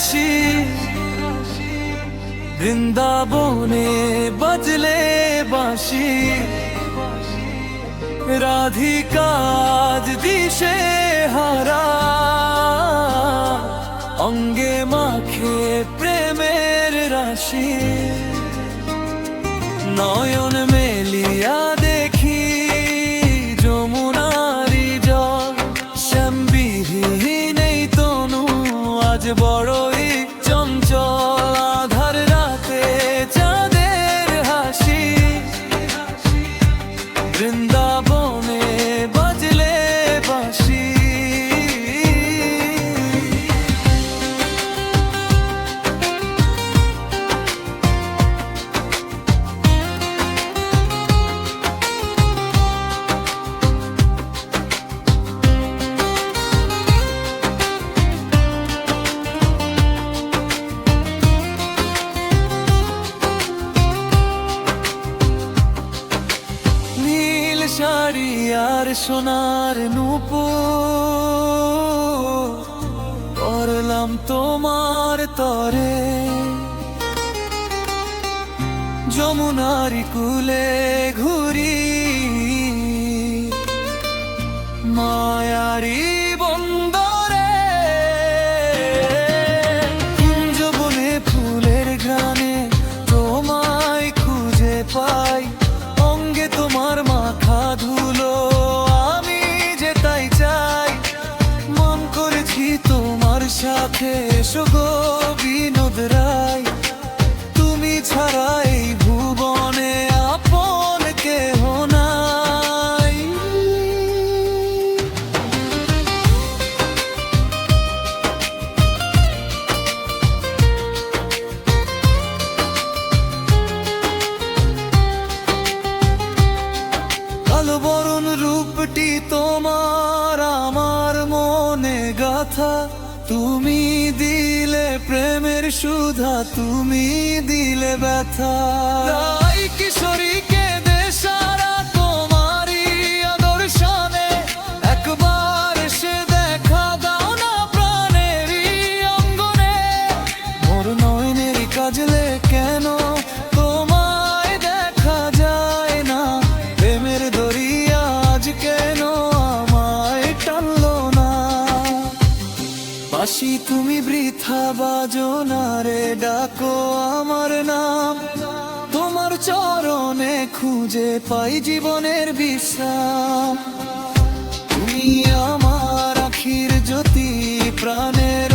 হাসি। বৃন্দাবনে বাজলে বাঁশি, রাধিকা আজ দিশে হারা। অঙ্গে মাখে প্রেমের রাশি, নয়ন মেলিয়া দেখি যমুনারি জল। শ্যামবিহীন এই তনু আজ বড়ই চঞ্চল। আধার রাতে চাঁদের হাসি, বৃন্দাবনে বাজলে বাঁশি। শাড়ি আর সোনার নূপুর পরলাম তোমার তরে। যমুনারি কুলে ঘুরি, মায়ারি বন্দরে। কুঞ্জবনে ফুলের ঘ্রাণে তোমায় খুঁজে পাই। অঙ্গে তোমার মাখা ধুলো আমি যে তাই চাই। মন করেছি তোমার সাথে এসো গো বিনোদ রায়। তুমি ছাড়া এই ভুবনে আপন কেহ নাই। কালো বরণ রূপটি তোমার আমার মনে গাথা। তুমি দিলে প্রেমের সুধা, তুমি দিলে ব্যথা। রাই কিশোরীকে দেশারা তোমারই আদর্শনে। একবার এসে দেখা দাও না প্রাণেরই অঙ্গনে। মোর নয়নের কাজলে কেন তোমায় দেখা যায় না। প্রেমের দরিয়া আজ কেন আমায় টানলো না। বাঁশি তুমি বৃথা বাজো না রে, ডাকো আমার নাম। তোমার চরণে খুঁজে পাই জীবনের বিশ্রাম। তুমি আমার আখির জ্যোতি, প্রাণের